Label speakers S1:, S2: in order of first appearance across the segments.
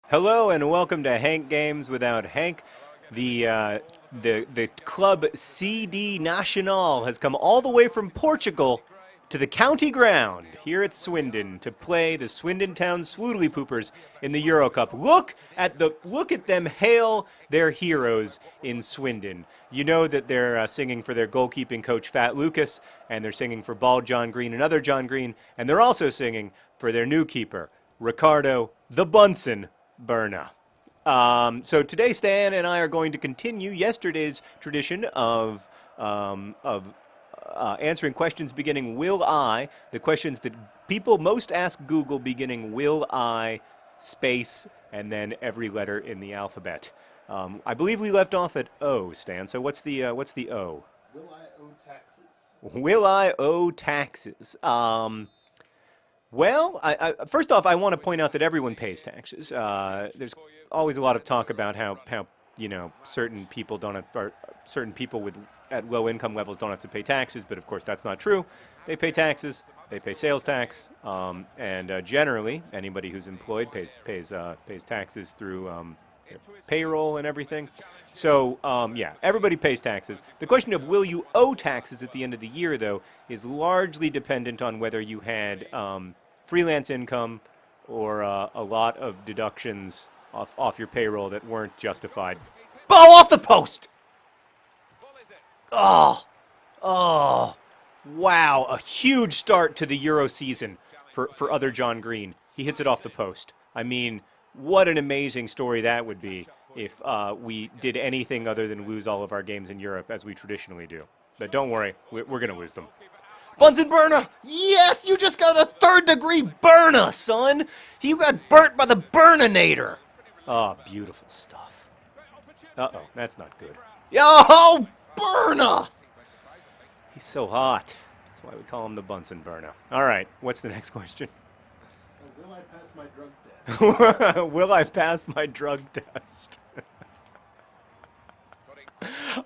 S1: Hello and welcome to Hank Games Without Hank. The club CD Nacional has come all the way from Portugal to the county ground here at Swindon to play the Swindon Town Swoodly Poopers in the Euro Cup. Look at them hail their heroes in Swindon. You know that they're singing for their goalkeeping coach Fat Lucas, and they're singing for Bald John Green and other John Green, and they're also singing for their new keeper Ricardo the Bunsen Berna. So today, Stan and I are going to continue yesterday's tradition of answering questions beginning "Will I?" The questions that people most ask Google beginning "Will I?" space and then every letter in the alphabet. I believe we left off at O, Stan. So what's the O?
S2: Will I owe taxes?
S1: Will I owe taxes? Well, first off, I want to point out that everyone pays taxes. There's always a lot of talk about how certain people don't have, or certain people with at low income levels don't have to pay taxes, but of course that's not true. They pay taxes. They pay sales tax, and generally anybody who's employed pays taxes through their payroll and everything. So yeah, everybody pays taxes. The question of will you owe taxes at the end of the year, though, is largely dependent on whether you had freelance income or a lot of deductions off your payroll that weren't justified. Ball off the post! Oh, oh, wow. A huge start to the Euro season for other John Green. He hits it off the post. I mean, what an amazing story that would be if we did anything other than lose all of our games in Europe as we traditionally do. But don't worry, we're going to lose them. Bunsen burner! Yes, you just got a third-degree burner, son! You got burnt by the burninator! Oh, beautiful stuff. Uh-oh, that's not good. Yo, burner! He's so hot. That's why we call him the Bunsen burner. All right, what's the next question?
S2: Will I pass my drug test?
S1: Will I pass my drug test?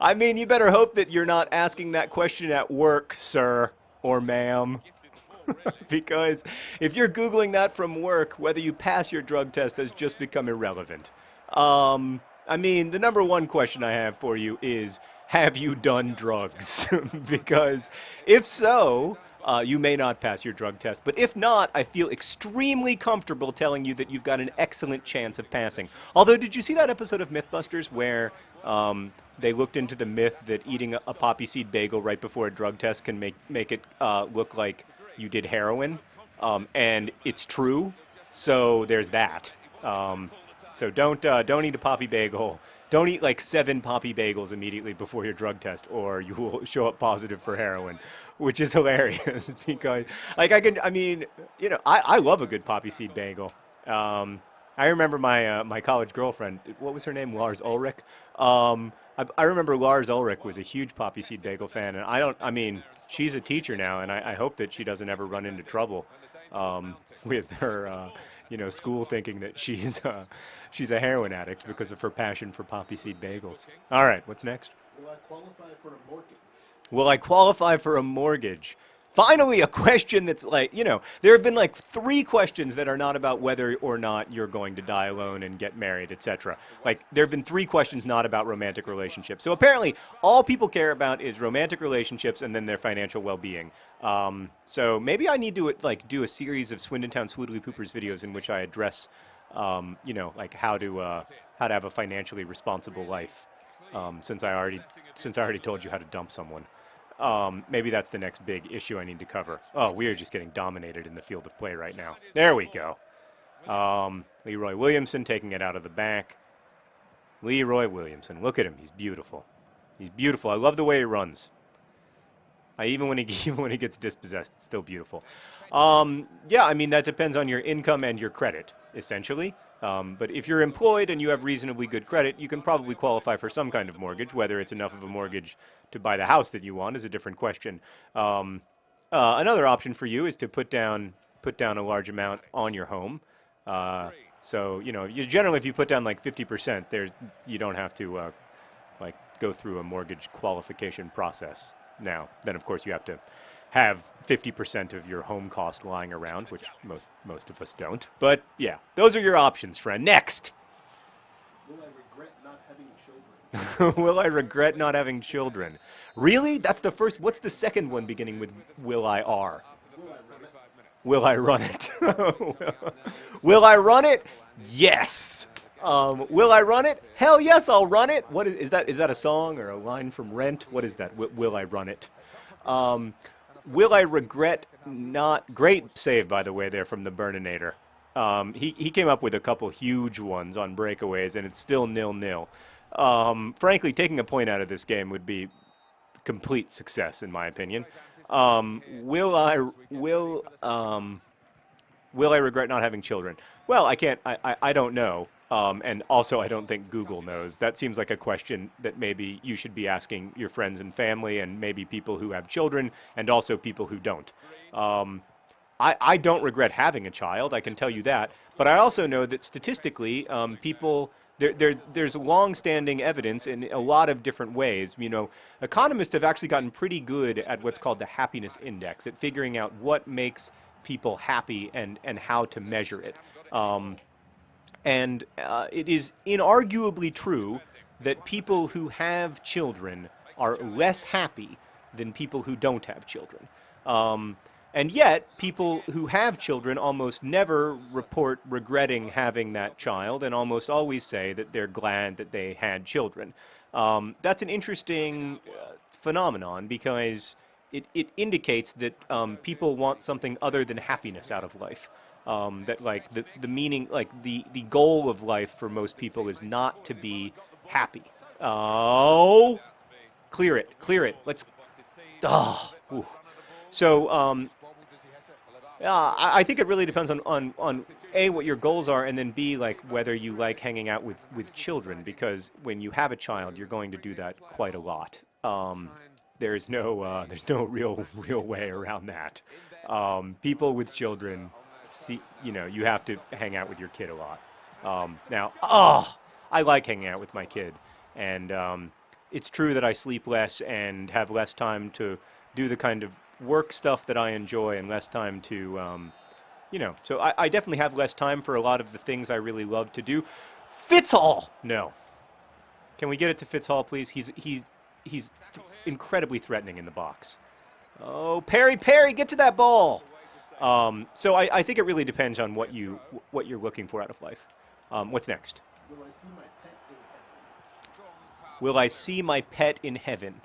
S1: I mean, you better hope that you're not asking that question at work, sir or ma'am. Because if you're Googling that from work, whether you pass your drug test has just become irrelevant. I mean, the number one question I have for you is, have you done drugs? Because if so, you may not pass your drug test. But if not, I feel extremely comfortable telling you that you've got an excellent chance of passing. Although, did you see that episode of Mythbusters where they looked into the myth that eating a poppy seed bagel right before a drug test can make it look like you did heroin? And it's true. So there's that. So don't eat a poppy bagel. Don't eat like 7 poppy bagels immediately before your drug test, or you will show up positive for heroin, which is hilarious because, like, I mean, I love a good poppy seed bagel. I remember my college girlfriend. What was her name? Lars Ulrich. I remember Lars Ulrich was a huge poppy seed bagel fan, and I mean, she's a teacher now, and I hope that she doesn't ever run into trouble with her, school thinking that she's a heroin addict because of her passion for poppy seed bagels. All right, what's next?
S2: Will I qualify for a mortgage?
S1: Will I qualify for a mortgage? Finally, a question that's like, there have been like 3 questions that are not about whether or not you're going to die alone and get married, etc. Like, there have been 3 questions not about romantic relationships. So apparently, all people care about is romantic relationships and then their financial well-being. So maybe I need to like do a series of Swindon Town Swoodly Poopers videos in which I address, like how to have a financially responsible life. Since I already told you how to dump someone. Maybe that's the next big issue I need to cover. Oh, we are just getting dominated in the field of play right now. There we go. Leroy Williamson taking it out of the back. Leroy Williamson. Look at him. He's beautiful. He's beautiful. I love the way he runs. Even when he gets dispossessed, it's still beautiful. Yeah, I mean, that depends on your income and your credit, essentially. But if you're employed and you have reasonably good credit, you can probably qualify for some kind of mortgage. Whether it's enough of a mortgage to buy the house that you want is a different question. Another option for you is to put down a large amount on your home. So generally, if you put down like 50%, you don't have to like go through a mortgage qualification process. Now, then of course you have to have 50% of your home cost lying around, which most of us don't. But yeah, those are your options, friend. Next.
S2: Will I regret not having children?
S1: Will I regret not having children? Really? That's the first. What's the second one beginning with will I R?
S2: Will I run it?
S1: Will I run it? Will I run it? Yes. Will I run it? Hell yes, I'll run it. What is that? Is that a song or a line from Rent? What is that? Will I run it? Um, will I regret not? Great save, by the way, there from the Burninator. He came up with a couple huge ones on breakaways, and it's still 0-0. Frankly, taking a point out of this game would be complete success, in my opinion. Will I regret not having children? Well, I can't. I don't know. And also, I don't think Google knows. That seems like a question that maybe you should be asking your friends and family, and maybe people who have children, and also people who don't. Um, I don't regret having a child, I can tell you that. But I also know that statistically, there's long-standing evidence in a lot of different ways. You know, economists have actually gotten pretty good at what's called the happiness index, at figuring out what makes people happy and how to measure it. Um, and it is inarguably true that people who have children are less happy than people who don't have children. Um, and yet, people who have children almost never report regretting having that child and almost always say that they're glad that they had children. That's an interesting phenomenon because it indicates that people want something other than happiness out of life. That like the meaning, like the goal of life for most people is not to be happy. Oh, clear it, clear it. Let's. Oh, ooh. So I think it really depends on A, what your goals are, and then B, like whether you like hanging out with children, because when you have a child, you're going to do that quite a lot. There's no real way around that. People with children, see, you know, you have to hang out with your kid a lot. Now, I like hanging out with my kid, and it's true that I sleep less and have less time to do the kind of work stuff that I enjoy and less time to, so I definitely have less time for a lot of the things I really love to do. Fitzhall! No. Can we get it to Fitzhall, please? Incredibly threatening in the box. Oh, Perry, get to that ball! So I think it really depends on what you're looking for out of life. What's next?
S2: Will I see my pet in heaven?
S1: Will I see my pet in heaven?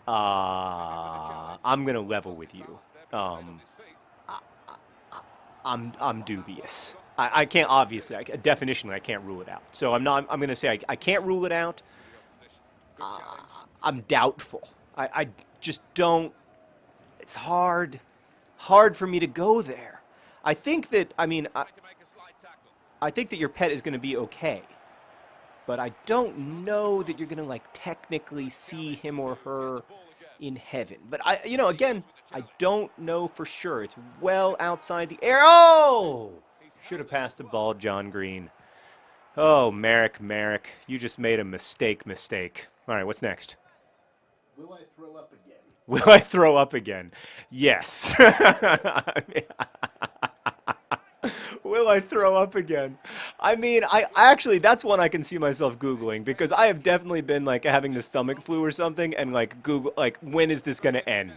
S1: I'm gonna level with you. Um, I'm dubious. I can't obviously. Definitionally, I can't rule it out. So I'm not. I'm gonna say I can't rule it out. Uh, I'm doubtful. I just don't. It's hard for me to go there. I think that. I think that your pet is gonna be okay, but I don't know that you're gonna like technically see him or her in heaven. But again, I don't know for sure. It's well outside the air. Oh! Should have passed the ball, John Green. Oh, Merrick, you just made a mistake. All right, what's next?
S2: Will I throw up again?
S1: Will I throw up again? Yes. Will I throw up again? I actually, that's one I can see myself Googling because I have definitely been like having the stomach flu or something and like Google, like, when is this going to end?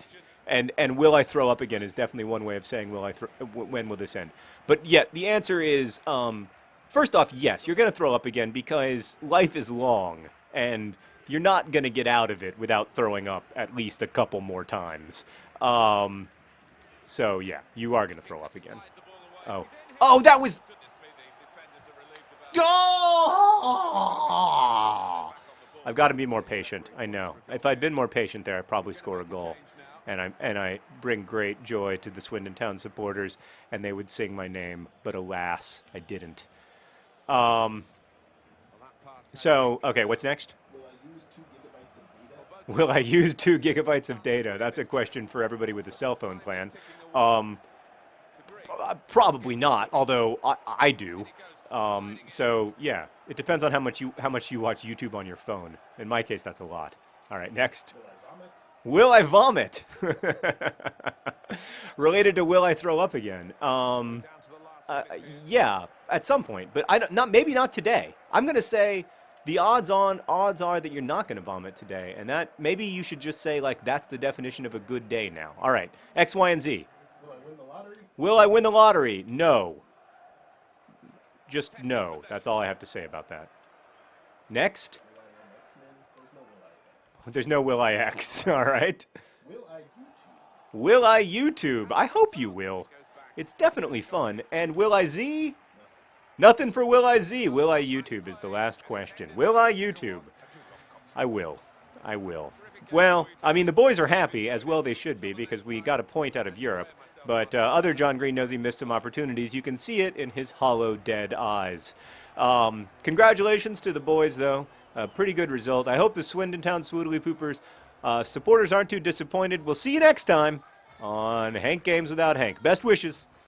S1: And will I throw up again is definitely one way of saying when will this end? But yet the answer is, first off, yes, you're going to throw up again because life is long and you're not going to get out of it without throwing up at least a couple more times. So yeah, you are going to throw up again. Oh. Oh, that was. Oh! I've got to be more patient. I know. If I'd been more patient there, I'd probably score a goal. And I bring great joy to the Swindon Town supporters, and they would sing my name. But alas, I didn't. So, okay, what's next?
S2: Will I use 2 gigabytes of data?
S1: Will I use 2 gigabytes of data? That's a question for everybody with a cell phone plan. Um, Probably not, although I do. So yeah, it depends on how much you watch YouTube on your phone. In my case, that's a lot. All right, next.
S2: Will I vomit?
S1: Will I vomit? Related to will I throw up again? Yeah, at some point, but I don't, not maybe not today. I'm gonna say the odds are that you're not gonna vomit today, and that maybe you should just say like that's the definition of a good day now. All right, X, Y, and Z.
S2: Will I win the lottery?
S1: Will I win the lottery? No. Just no. That's all I have to say about that. Next.
S2: Will I am X-Men? There's no will I X.
S1: There's no will I X. All right.
S2: Will I YouTube?
S1: Will I YouTube? I hope you will. It's definitely fun. And will I Z? Nothing for will I Z. Will I YouTube is the last question. Will I YouTube? I will. I will. Well, I mean, the boys are happy, as well they should be, because we got a point out of Europe. But other John Green knows he missed some opportunities. You can see it in his hollow, dead eyes. Congratulations to the boys, though. A pretty good result. I hope the Swindon Town Swoodly Poopers supporters aren't too disappointed. We'll see you next time on Hank Games Without Hank. Best wishes.